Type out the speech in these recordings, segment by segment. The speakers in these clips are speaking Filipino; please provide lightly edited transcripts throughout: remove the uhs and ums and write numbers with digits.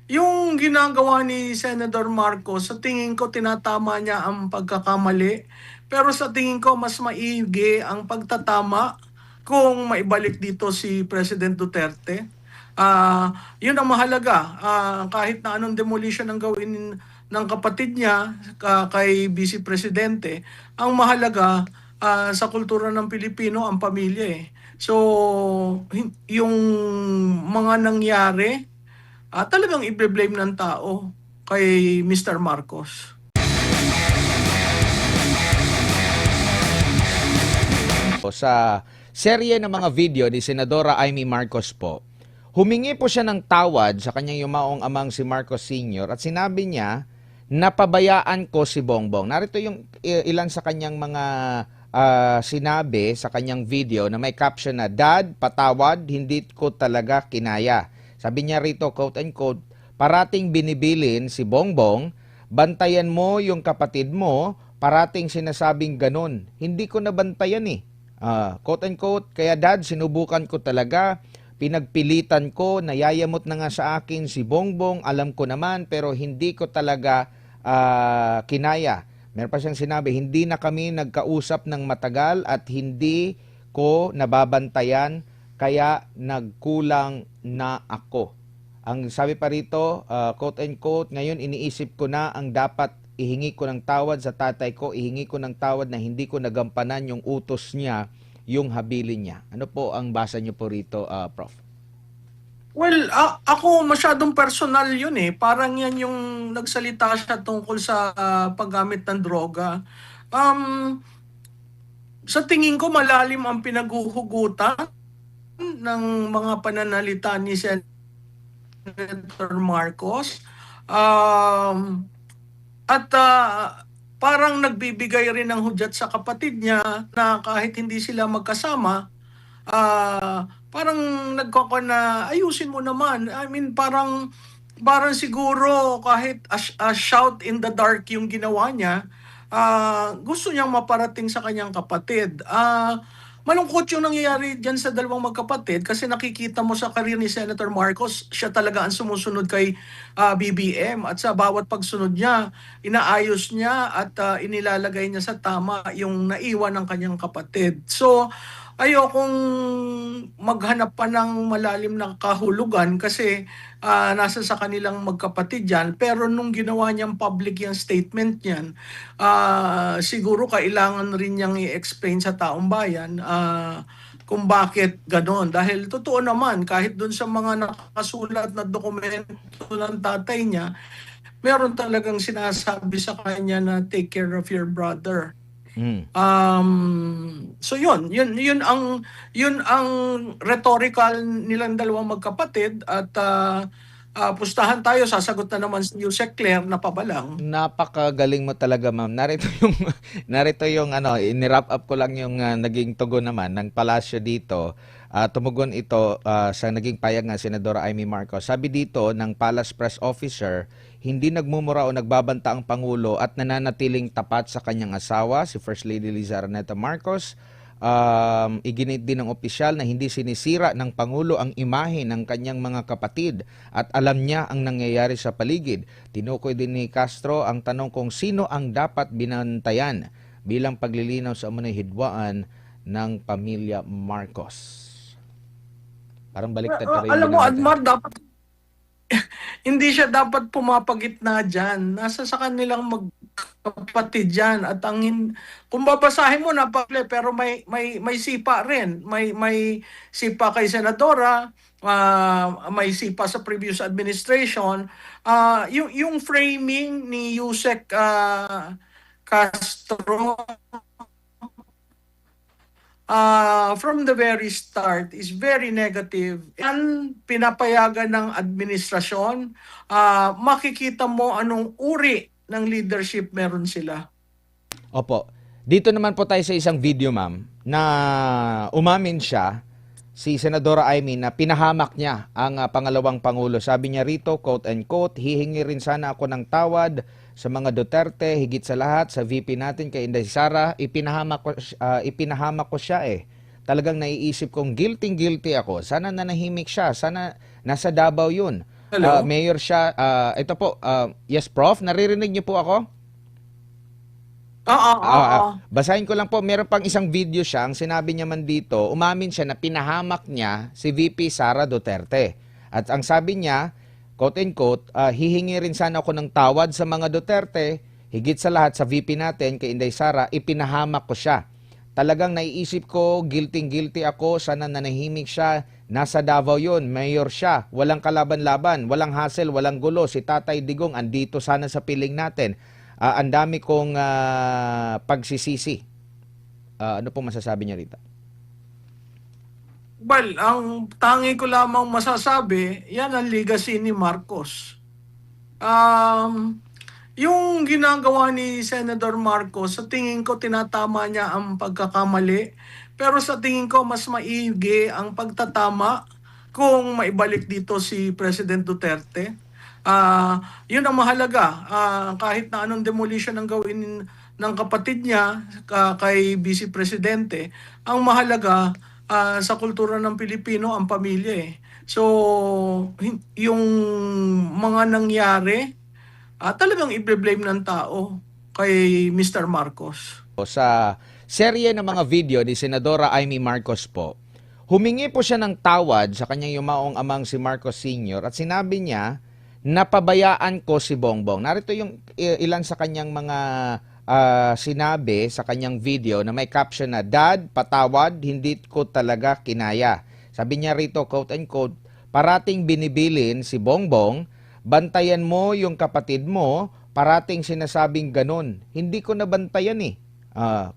Yung ginagawa ni Senator Marcos, sa tingin ko tinatama niya ang pagkakamali. Pero sa tingin ko mas maigi ang pagtatama kung maibalik dito si President Duterte. Yun ang mahalaga. Kahit na anong demolition ang gawin ng kapatid niya kay Vice Presidente, ang mahalaga sa kultura ng Pilipino ang pamilya eh. So, yung mga nangyari, talagang i-blame ng tao kay Mr. Marcos. Sa serye ng mga video ni Senadora Amy Marcos po, humingi po siya ng tawad sa kanyang yumaong amang si Marcos Sr. at sinabi niya, napabayaan ko si Bongbong. Narito yung ilan sa kanyang mga sinabi sa kanyang video na may caption na, "Dad, patawad, hindi ko talaga kinaya." Sabi niya rito, quote and quote, "Parating binibilin si Bongbong, bantayan mo yung kapatid mo, parating sinasabing ganun. Hindi ko nabantayan eh." Quote and quote, "Kaya dad, sinubukan ko talaga, pinagpilitan ko, nayayamot na nga sa akin si Bongbong, alam ko naman, pero hindi ko talaga kinaya." Meron pa siyang sinabi, "Hindi na kami nagkausap ng matagal at hindi ko nababantayan, kaya nagkulang na ako." Ang sabi pa rito, quote and quote, "Ngayon iniisip ko na ang dapat ihingi ko ng tawad sa tatay ko, ihingi ko ng tawad na hindi ko nagampanan yung utos niya, yung habilin niya." Ano po ang basa niyo po rito, Prof? Well, ako masyadong personal yun eh. Parang yan yung nagsalita siya tungkol sa paggamit ng droga. Sa tingin ko malalim ang pinaghuhugutan ng mga pananalita ni Senator Marcos. At parang nagbibigay rin ng hudyat sa kapatid niya na kahit hindi sila magkasama, parang nagkoko na ayusin mo naman. I mean, parang siguro kahit a shout in the dark yung ginawa niya, gusto niyang maparating sa kanyang kapatid. Malungkot yung nangyayari dyan sa dalawang magkapatid kasi nakikita mo sa karir ni Senator Marcos, siya talaga ang sumusunod kay BBM at sa bawat pagsunod niya, inaayos niya at inilalagay niya sa tama yung naiwan ng kanyang kapatid. So, ayokong maghanap pa ng malalim na kahulugan kasi nasa sa kanilang magkapatid yan. Pero nung ginawa niyang public yung statement niyan, siguro kailangan rin niyang i-explain sa taong bayan kung bakit ganon. Dahil totoo naman, kahit dun sa mga nakasulat na dokumento ng tatay niya, meron talagang sinasabi sa kanya na take care of your brother. So yun ang rhetorical nilang dalawang magkapatid at pustahan tayo, sasagot na naman si Yusek Claire na pabalang. Napakagaling mo talaga, ma'am. Narito yung ini-wrap up ko lang yung naging tugon naman ng palasyo dito. Tumugon ito sa naging payag ng Senadora Amy Marcos. Sabi dito ng Palace Press Officer, hindi nagmumura o nagbabanta ang Pangulo at nananatiling tapat sa kanyang asawa, si First Lady Liza Araneta Marcos. Iginit din ng opisyal na hindi sinisira ng Pangulo ang imahe ng kanyang mga kapatid at alam niya ang nangyayari sa paligid. Tinukoy din ni Castro ang tanong kung sino ang dapat binantayan bilang paglilinaw sa umunay hidwaan ng pamilya Marcos. Parang baliktad pa rin. Alam mo, Admar, dapat hindi siya dapat pumapagitna dyan. Nasa sa kanilang magkapatid dyan. At kung babasahin mo, napakle, pero may sipa rin. May sipa kay Senadora, may sipa sa previous administration. Yung framing ni Yusek Castro, from the very start is very negative. Yan pinapayagan ng administrasyon, makikita mo anong uri ng leadership meron sila. Opo. Dito naman po tayo sa isang video, ma'am, na umamin siya, si Senadora Amy, na pinahamak niya ang pangalawang Pangulo. Sabi niya rito, quote and quote, "Hihingi rin sana ako ng tawad sa mga Duterte, higit sa lahat sa VP natin kay Inday Sara. Ipinahamak ko siya eh. Talagang naiisip kong guilty ako. Sana nanahimik siya. Sana nasa Davao yun. Hello? Mayor siya. Ito po, yes, Prof, naririnig niyo po ako? Oo, oo. Basahin ko lang po, meron pang isang video siya, ang sinabi niya man dito, umamin siya na pinahamak niya si VP Sara Duterte. At ang sabi niya, quote and quote, hihingi rin sana ako ng tawad sa mga Duterte, higit sa lahat sa VP natin, kay Inday Sara, ipinahamak ko siya. Talagang naiisip ko, guilty ako, sana nanahimik siya, nasa Davao yun, mayor siya, walang kalaban-laban, walang hassle, walang gulo, si Tatay Digong andito sana sa piling natin. Ang dami kong pagsisisi. Ano pong masasabi niya rito? Well, ang tangi ko lamang masasabi, yan ang legacy ni Marcos. Um, yung ginagawa ni Senator Marcos, sa tingin ko tinatama niya ang pagkakamali. Pero sa tingin ko mas maigi ang pagtatama kung maibalik dito si President Duterte. Yun ang mahalaga. Kahit na anong demolition ang gawin ng kapatid niya kay Vice Presidente, ang mahalaga sa kultura ng Pilipino ang pamilya eh. So, yung mga nangyari, talagang i-blame ng tao kay Mr. Marcos. Sa serye ng mga video ni Senadora Amy Marcos po, humingi po siya ng tawad sa kanyang yumaong amang si Marcos Sr. at sinabi niya, napabayaan ko si Bongbong. Narito yung ilan sa kanyang mga sinabi sa kanyang video na may caption na, Dad, patawad, hindi ko talaga kinaya. Sabi niya rito, quote and quote, parating binibilin si Bongbong, bantayan mo yung kapatid mo, parating sinasabing ganun. Hindi ko nabantayan eh.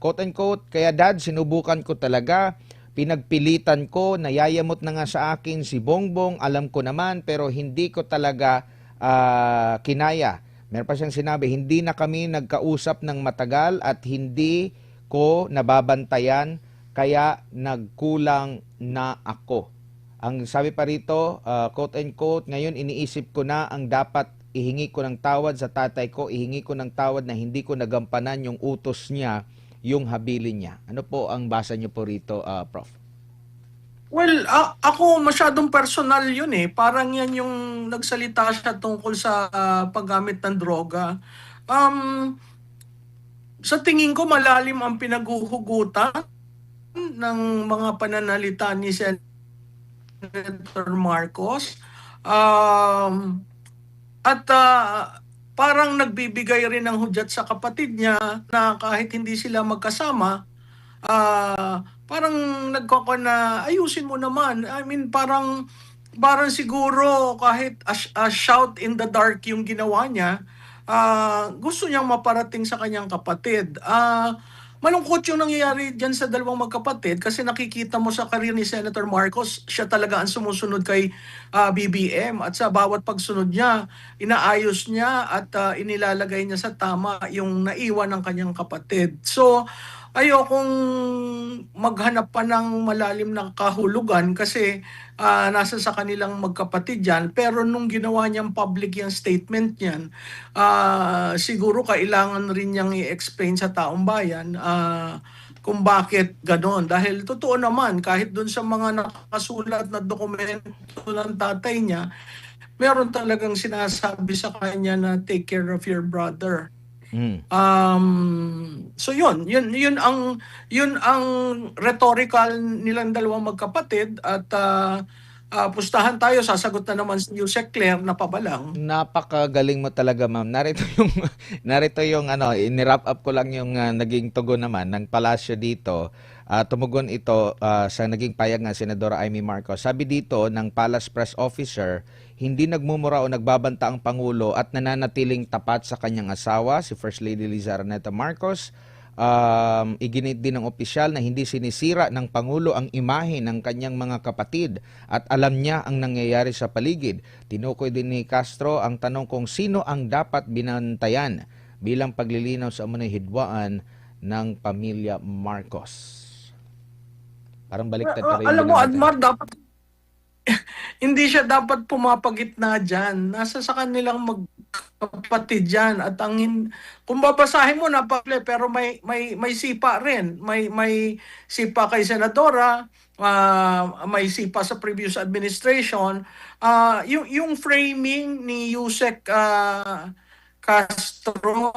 Quote and quote, kaya Dad, sinubukan ko talaga, pinagpilitan ko, nayayamot na nga sa akin si Bongbong, alam ko naman, pero hindi ko talaga kinaya. Meron pa siyang sinabi, hindi na kami nagkausap ng matagal at hindi ko nababantayan, kaya nagkulang na ako. Ang sabi pa rito, quote and quote, ngayon iniisip ko na ang dapat ihingi ko ng tawad sa tatay ko, ihingi ko ng tawad na hindi ko nagampanan yung utos niya, yung habilin niya. Ano po ang basa niyo po rito, Prof? Well, ako masyadong personal yun eh. Parang yan yung nagsalita siya tungkol sa paggamit ng droga. Um, sa tingin ko malalim ang pinaghuhugutan ng mga pananalita ni Senator Marcos. At parang nagbibigay rin ng hudyat sa kapatid niya na kahit hindi sila magkasama, parang nagkoko na ayusin mo naman. I mean, parang siguro kahit a shout in the dark yung ginawa niya, gusto niyang maparating sa kanyang kapatid. Malungkot yung nangyayari dyan sa dalawang magkapatid kasi nakikita mo sa karir ni Senator Marcos, siya talaga ang sumusunod kay BBM at sa bawat pagsunod niya, inaayos niya at inilalagay niya sa tama yung naiwan ng kanyang kapatid. So, ayokong maghanap pa ng malalim na kahulugan kasi nasa sa kanilang magkapatid yan. Pero nung ginawa niyang public yung statement niyan, siguro kailangan rin niyang i-explain sa taong bayan kung bakit ganon. Dahil totoo naman, kahit dun sa mga nakasulat na dokumento ng tatay niya, meron talagang sinasabi sa kanya na take care of your brother. Mm. So yun ang rhetorical nilang dalawang magkapatid at pustahan tayo, sasagot na naman si Yusek Claire na pabalang. Napakagaling mo talaga, ma'am. Narito yung ini-wrap up ko lang yung naging tugon naman ng palasyo dito. Tumugon ito sa naging payag ng Senadora Amy Marcos. Sabi dito ng Palace Press Officer, hindi nagmumura o nagbabanta ang Pangulo at nananatiling tapat sa kanyang asawa, si First Lady Liza Araneta Marcos. Iginit din ng opisyal na hindi sinisira ng Pangulo ang imahe ng kanyang mga kapatid at alam niya ang nangyayari sa paligid. Tinukoy din ni Castro ang tanong kung sino ang dapat binantayan bilang paglilinaw sa umunay hidwaan ng pamilya Marcos. Parang baliktad pa rin Alam mo, natin. Admar, hindi siya dapat pumapagitna dyan. Nasa sa kanilang magkapatid dyan. At kung babasahin mo, napakle, pero may sipa rin. May sipa kay Senadora, may sipa sa previous administration, yung framing ni Yusek Castro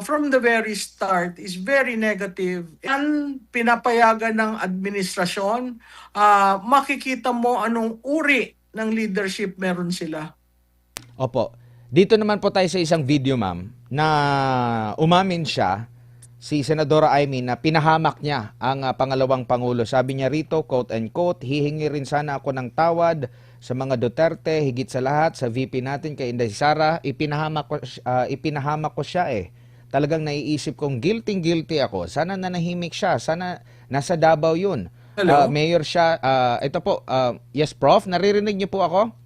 from the very start is very negative. Yan pinapayagan ng administrasyon, makikita mo anong uri ng leadership meron sila. Opo. Dito naman po tayo sa isang video, ma'am, na umamin siya, si Senadora Amy, na pinahamak niya ang pangalawang Pangulo. Sabi niya rito, quote and quote, hihingi rin sana ako ng tawad sa mga Duterte, higit sa lahat, sa VP natin kay Inday Sara. Ipinahamak ko siya eh. Talagang naiisip kong guilty ako. Sana nanahimik siya. Sana nasa Davao yun. Hello? Mayor siya. Ito po, yes, Prof, naririnig niyo po ako?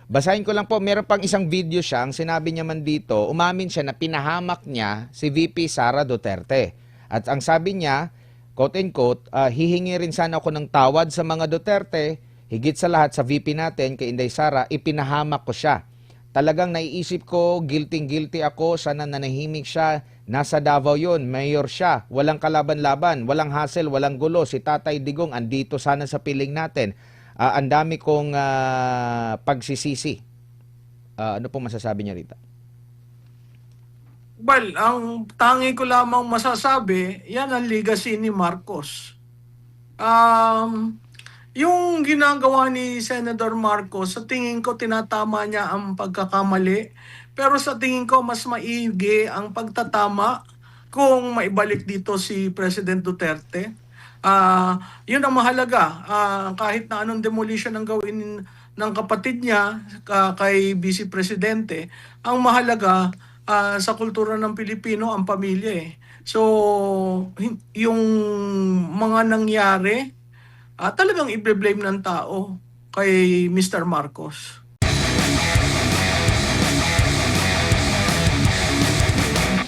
Basahin ko lang po, meron pang isang video siya, ang sinabi niya man dito, umamin siya na pinahamak niya si VP Sara Duterte. At ang sabi niya, quote and quote, hihingi rin sana ako ng tawad sa mga Duterte, higit sa lahat sa VP natin kay Inday Sara, ipinahamak ko siya. Talagang naiisip ko, guilty ako, sana nanahimik siya, nasa Davao yun, mayor siya, walang kalaban-laban, walang hassle, walang gulo, si Tatay Digong andito sana sa piling natin. Ang dami kong pagsisisi. Ano pong masasabi niya rito? Well, ang tangi ko lamang masasabi, yan ang legacy ni Marcos. Yung ginagawa ni Senator Marcos, sa tingin ko tinatama niya ang pagkakamali. Pero sa tingin ko mas maigi ang pagtatama kung maibalik dito si President Duterte. Yun ang mahalaga. Kahit na anong demolition ang gawin ng kapatid niya kay Vice Presidente, ang mahalaga sa kultura ng Pilipino ang pamilya eh. So, yung mga nangyari, talagang i-blame ng tao kay Mr. Marcos.